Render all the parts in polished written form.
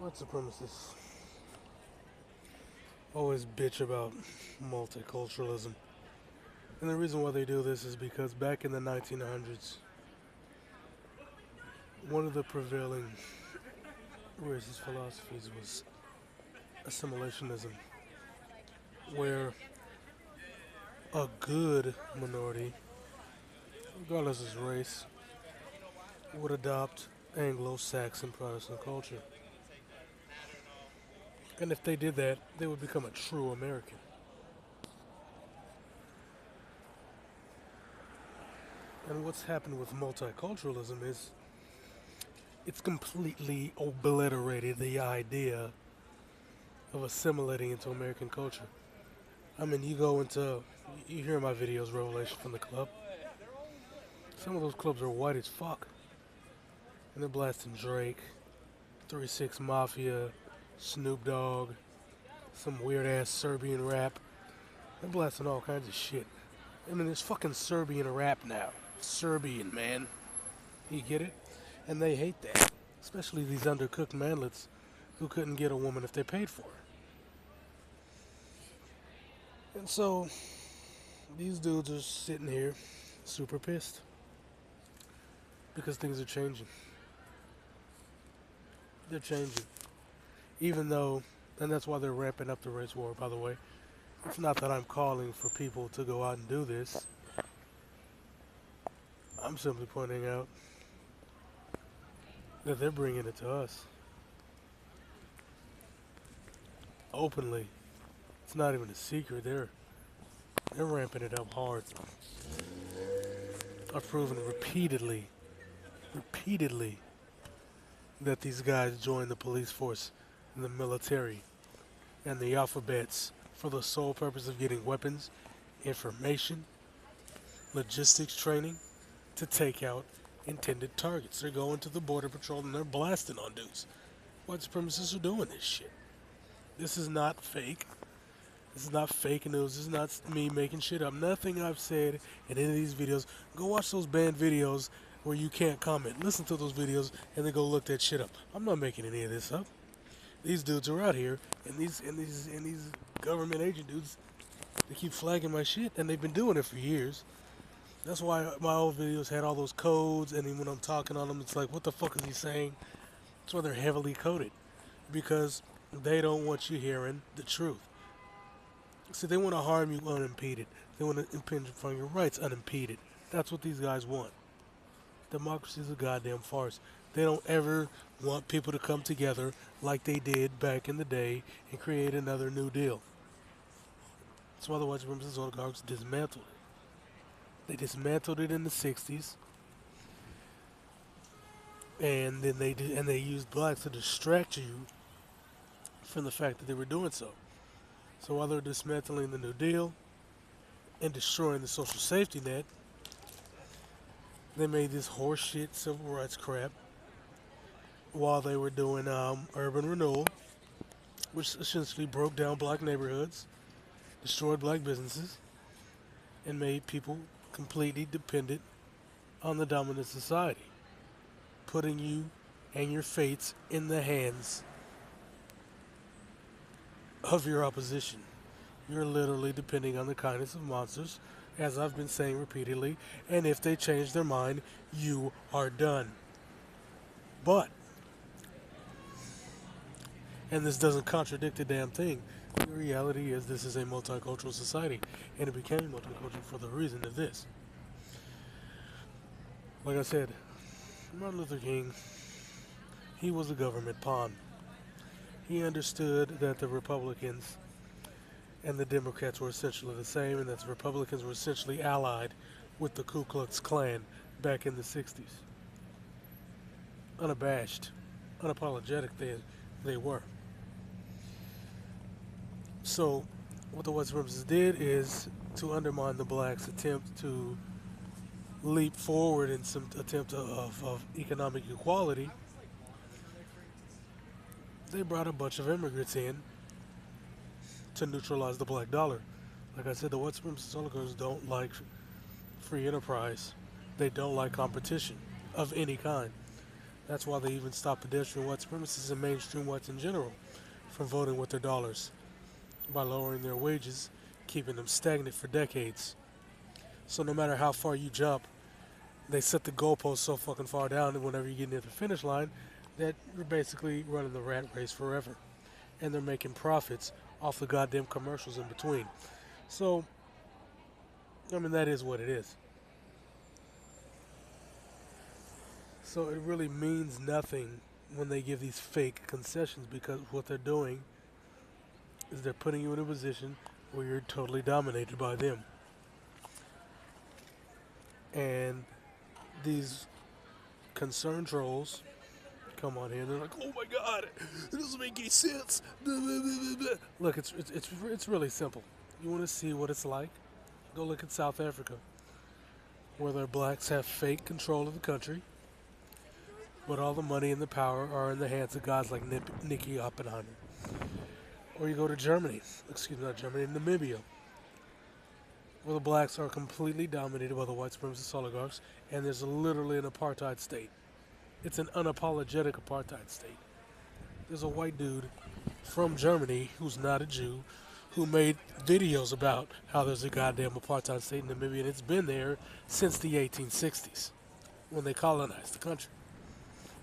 White supremacists always bitch about multiculturalism. And the reason why they do this is because back in the 1900s, one of the prevailing racist philosophies was assimilationism, where a good minority, regardless of its race, would adopt Anglo-Saxon Protestant culture. And if they did that, they would become a true American. And what's happened with multiculturalism is it's completely obliterated the idea of assimilating into American culture. I mean, you hear my videos, Revelation from the Club. Some of those clubs are white as fuck. And they're blasting Drake, 3 6 Mafia, Snoop Dogg, some weird ass Serbian rap. They're blasting all kinds of shit. I mean, there's fucking Serbian rap now. Serbian, man. You get it? And they hate that. Especially these undercooked manlets who couldn't get a woman if they paid for her. And so, these dudes are sitting here super pissed. Because things are changing. They're changing. Even though, and that's why they're ramping up the race war, by the way. It's not that I'm calling for people to go out and do this. I'm simply pointing out that they're bringing it to us. Openly. It's not even a secret. They're ramping it up hard. I've proven repeatedly, that these guys join the police force and the military and the alphabets for the sole purpose of getting weapons, information, logistics training to take out intended targets. They're going to the border patrol and they're blasting on dudes. White supremacists are doing this shit. This is not fake. This is not fake news. This is not me making shit up. Nothing I've said in any of these videos. Go watch those banned videos where you can't comment. Listen to those videos and then go look that shit up. I'm not making any of this up. These dudes are out here, and these government agent dudes, they keep flagging my shit, and they've been doing it for years. That's why my old videos had all those codes, and then when I'm talking on them, it's like, what the fuck is he saying? That's why they're heavily coded, because they don't want you hearing the truth. See, they want to harm you unimpeded. They want to impinge upon your rights unimpeded. That's what these guys want. Democracy is a goddamn farce. They don't ever want people to come together like they did back in the day and create another New Deal. That's why the white supremacist oligarchs dismantled it. They dismantled it in the 60s, and then they used blacks to distract you from the fact that they were doing so. So while they're dismantling the New Deal and destroying the social safety net, they made this horseshit civil rights crap while they were doing urban renewal, which essentially broke down black neighborhoods, destroyed black businesses, and made people completely dependent on the dominant society, putting you and your fates in the hands of your opposition. You're literally depending on the kindness of monsters, as I've been saying repeatedly, and if they change their mind, you are done. But, and this doesn't contradict the damn thing, the reality is this is a multicultural society, and it became multicultural for the reason of this. Like I said, Martin Luther King, he was a government pawn. He understood that the Republicans and the Democrats were essentially the same, and that the Republicans were essentially allied with the Ku Klux Klan back in the 60s. Unabashed, unapologetic they were. So, what the white supremacists did is to undermine the blacks' attempt to leap forward in some attempt of economic equality. They brought a bunch of immigrants in to neutralize the black dollar. Like I said, the white supremacist oligarchs don't like free enterprise. They don't like competition of any kind. That's why they even stop pedestrian white supremacists and mainstream whites in general from voting with their dollars by lowering their wages, keeping them stagnant for decades. So no matter how far you jump, they set the goalpost so fucking far down that whenever you get near the finish line, that you're basically running the rat race forever. And they're making profits off the goddamn commercials in between. So, I mean, that is what it is. So it really means nothing when they give these fake concessions because what they're doing is they're putting you in a position where you're totally dominated by them. And these concerned trolls come on here and they're like, "Oh my God, it doesn't make any sense." Look, it's really simple. You want to see what it's like? Go look at South Africa, where their blacks have fake control of the country, but all the money and the power are in the hands of guys like Nicky Oppenheimer. Or you go to Germany, excuse me, not Germany, Namibia, where the blacks are completely dominated by the white supremacist oligarchs, and there's literally an apartheid state. It's an unapologetic apartheid state. There's a white dude from Germany who's not a Jew who made videos about how there's a goddamn apartheid state in Namibia, and it's been there since the 1860s when they colonized the country.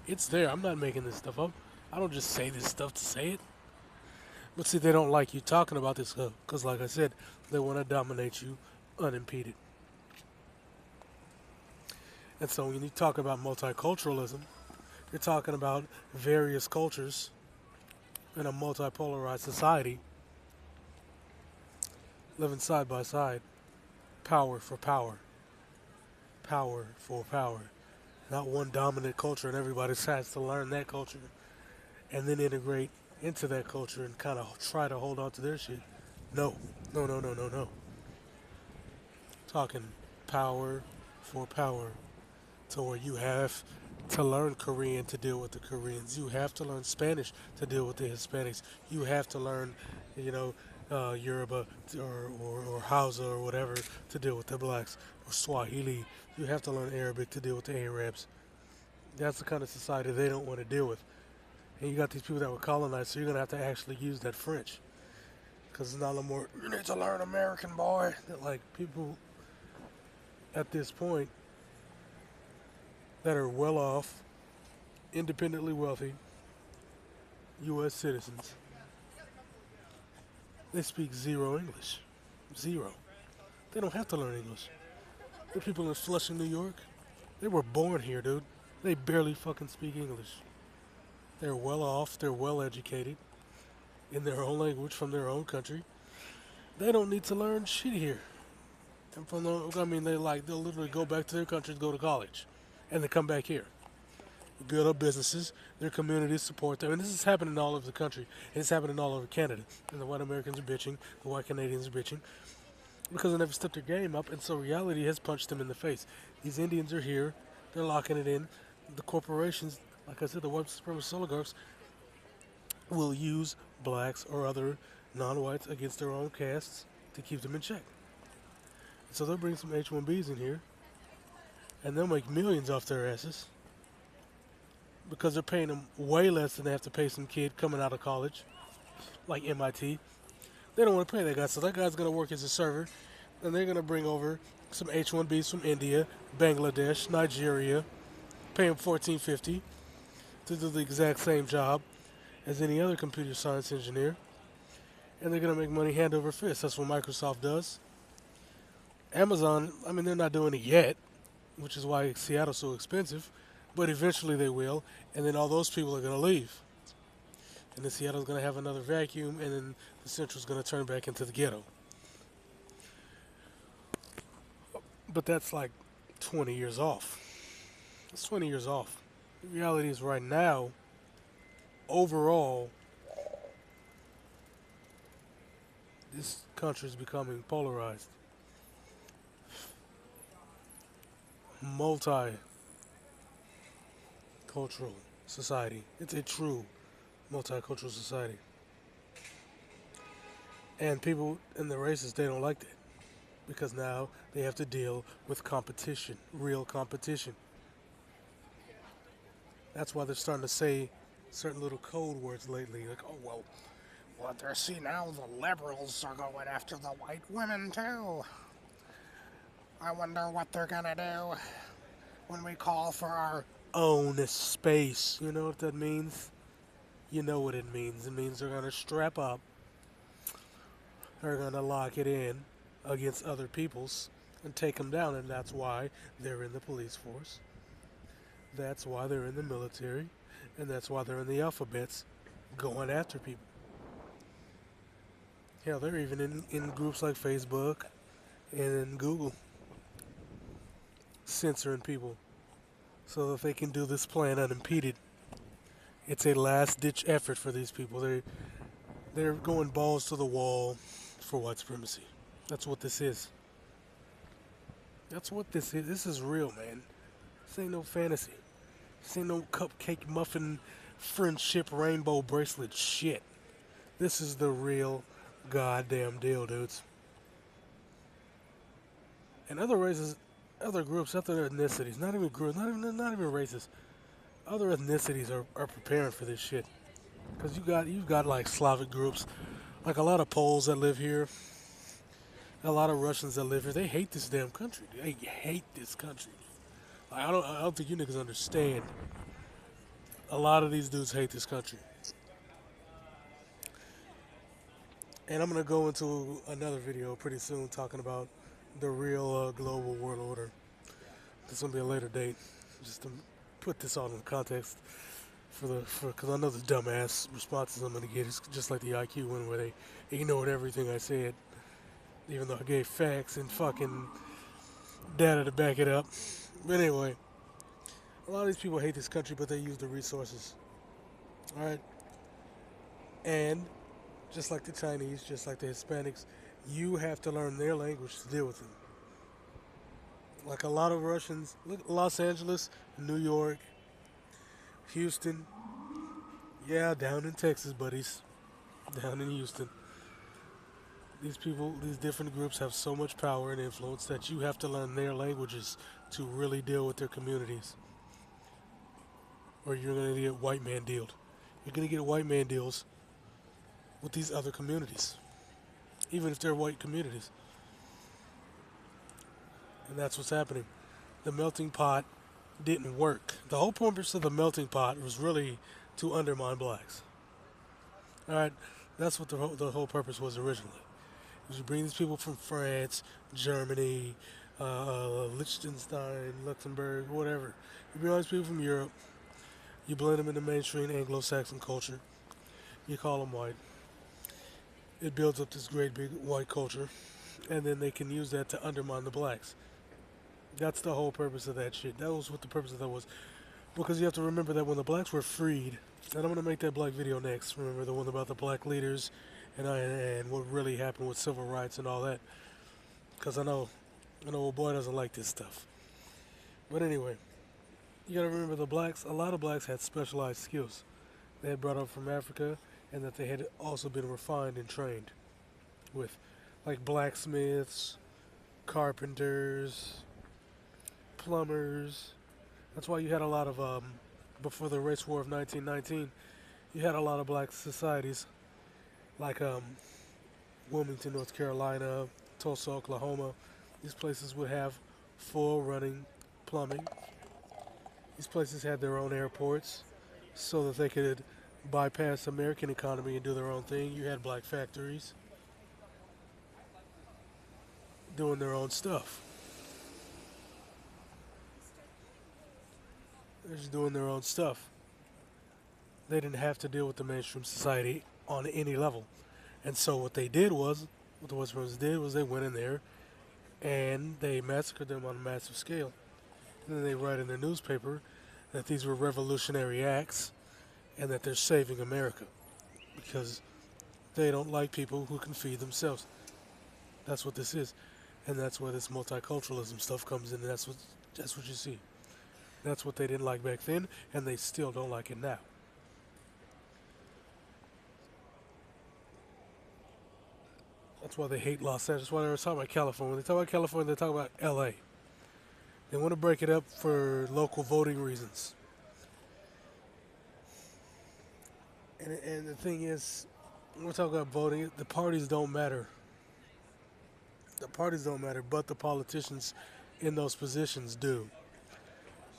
It's there. I'm not making this stuff up. I don't just say this stuff to say it. But see, they don't like you talking about this stuff because, like I said, they want to dominate you unimpeded. And so when you talk about multiculturalism, you're talking about various cultures in a multipolarized society living side by side, power for power, power for power. Not one dominant culture and everybody has to learn that culture and then integrate into that culture and kind of try to hold on to their shit. No, no, no, no, no, no. Talking power for power to where you have to learn Korean to deal with the Koreans. You have to learn Spanish to deal with the Hispanics. You have to learn, Yoruba or Hausa or whatever to deal with the blacks, or Swahili. You have to learn Arabic to deal with the Arabs. That's the kind of society they don't want to deal with. And you got these people that were colonized, so you're going to have to actually use that French. Because it's not no more, you need to learn American, boy. Like, people at this point that are well off, independently wealthy, U.S. citizens, they speak zero English. Zero. They don't have to learn English. The people in Flushing, New York, they were born here, dude. They barely fucking speak English. They're well off, they're well educated in their own language from their own country. They don't need to learn shit here. And they'll literally go back to their countries, go to college, and they come back here. Build up businesses, their communities support them. And this is happening all over the country. And it's happening all over Canada. And the white Americans are bitching, the white Canadians are bitching, because they never stepped their game up, and so reality has punched them in the face. These Indians are here, they're locking it in. The corporations, like I said, the white supremacist oligarchs, will use blacks or other non-whites against their own castes to keep them in check. So they'll bring some H-1Bs in here, and they'll make millions off their asses because they're paying them way less than they have to pay some kid coming out of college, like MIT. They don't want to pay that guy, so that guy's going to work as a server, and they're going to bring over some H-1Bs from India, Bangladesh, Nigeria, pay them $14.50 to do the exact same job as any other computer science engineer, and they're going to make money hand over fist. That's what Microsoft does. Amazon, I mean, they're not doing it yet, which is why Seattle's so expensive, but eventually they will, and then all those people are going to leave. And then Seattle's going to have another vacuum, and then the Central's going to turn back into the ghetto. But that's like 20 years off. It's 20 years off. The reality is right now, overall, this country is becoming polarized. Multicultural society. It's a true multicultural society. And people in the races, they don't like that. Because now they have to deal with competition, real competition. That's why they're starting to say certain little code words lately, like, oh, well, what they're see now, the liberals are going after the white women, too. I wonder what they're gonna do when we call for our own space. You know what that means? You know what it means. It means they're gonna strap up, they're gonna lock it in against other people's and take them down, and that's why they're in the police force. That's why they're in the military, and that's why they're in the alphabets going after people. Hell, they're even in groups like Facebook and Google censoring people so that they can do this plan unimpeded. It's a last ditch effort for these people. They're going balls to the wall for white supremacy. That's what this is. That's what this is. This is real, man. This ain't no fantasy. This ain't no cupcake muffin friendship rainbow bracelet shit. This is the real goddamn deal, dudes. And other races, other groups, other ethnicities, not even groups, not even races, other ethnicities are preparing for this shit. Cause you've got like Slavic groups, like a lot of Poles that live here, a lot of Russians that live here. They hate this damn country. They hate this country. Like, I don't think you niggas understand. A lot of these dudes hate this country. And I'm gonna go into another video pretty soon talking about the real global world order. This gonna be a later date, just to put this all in context because I know the dumbass responses I'm gonna get is just like the IQ one where they ignored everything I said, even though I gave facts and fucking data to back it up. But anyway, a lot of these people hate this country, but they use the resources. All right, and just like the Chinese, just like the Hispanics, you have to learn their language to deal with them. Like a lot of Russians, look, Los Angeles, New York, Houston, yeah, down in Texas, buddies, down in Houston. These people, these different groups have so much power and influence that you have to learn their languages to really deal with their communities. Or you're going to get white man dealed. You're going to get white man deals with these other communities, even if they're white communities. And that's what's happening. The melting pot didn't work. The whole purpose of the melting pot was really to undermine blacks. All right, that's what the whole purpose was originally. It was to bring these people from France, Germany, Liechtenstein, Luxembourg, whatever. You bring all these people from Europe. You blend them into mainstream Anglo-Saxon culture. You call them white. It builds up this great big white culture, and then they can use that to undermine the blacks. That's the whole purpose of that shit. That was what the purpose of that was. Because you have to remember that when the blacks were freed, and I'm going to make that black video next, remember the one about the black leaders and what really happened with civil rights and all that. Because I know old boy doesn't like this stuff. But anyway, you got to remember a lot of blacks had specialized skills. They had brought up from Africa, and that they had also been refined and trained with, like blacksmiths, carpenters, plumbers. That's why you had a lot of, before the race war of 1919, you had a lot of black societies, like Wilmington, North Carolina, Tulsa, Oklahoma. These places would have full running plumbing. These places had their own airports so that they could bypass the American economy and do their own thing. You had black factories doing their own stuff. They're just doing their own stuff. They didn't have to deal with the mainstream society on any level. And so what the Westerners did was they went in there and they massacred them on a massive scale. And then they write in their newspaper that these were revolutionary acts and that they're saving America because they don't like people who can feed themselves. That's what this is. And that's where this multiculturalism stuff comes in, and that's what you see. That's what they didn't like back then, and they still don't like it now. That's why they hate Los Angeles. That's why they were talking about California. When they talk about California, they talk about LA. They want to break it up for local voting reasons. And the thing is, when we're talking about voting, the parties don't matter. The parties don't matter, but the politicians in those positions do.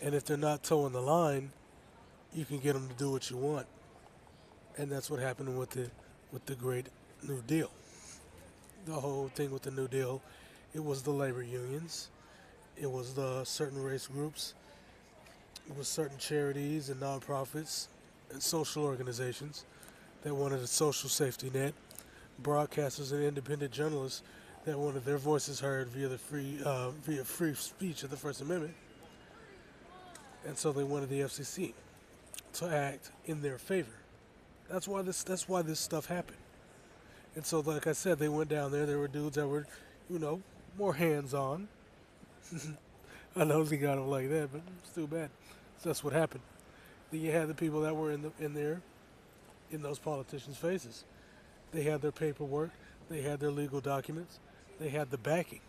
And if they're not toeing the line, you can get them to do what you want. And that's what happened with the Great New Deal. The whole thing with the New Deal, it was the labor unions, it was the certain race groups, it was certain charities and nonprofits and social organizations that wanted a social safety net, broadcasters and independent journalists that wanted their voices heard via free speech of the First Amendment, and so they wanted the FCC to act in their favor. That's why this stuff happened. And so, like I said, they went down there. There were dudes that were, you know, more hands-on. I know they got them like that, but it's too bad. So that's what happened. Then you had the people that were in those politicians' faces. They had their paperwork. They had their legal documents. They had the backing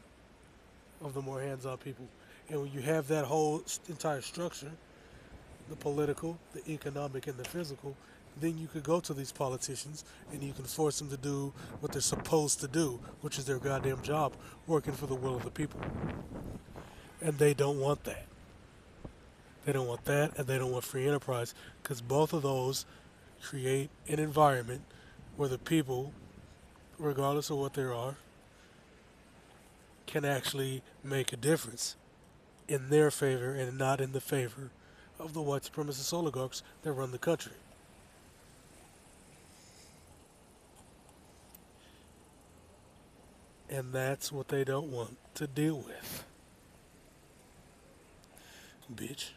of the more hands-on people. And when you have that whole entire structure, the political, the economic, and the physical, then you could go to these politicians and you can force them to do what they're supposed to do, which is their goddamn job, working for the will of the people. And they don't want that. They don't want that, and they don't want free enterprise, because both of those create an environment where the people, regardless of what they are, can actually make a difference in their favor and not in the favor of the white supremacist oligarchs that run the country. And that's what they don't want to deal with. Bitch.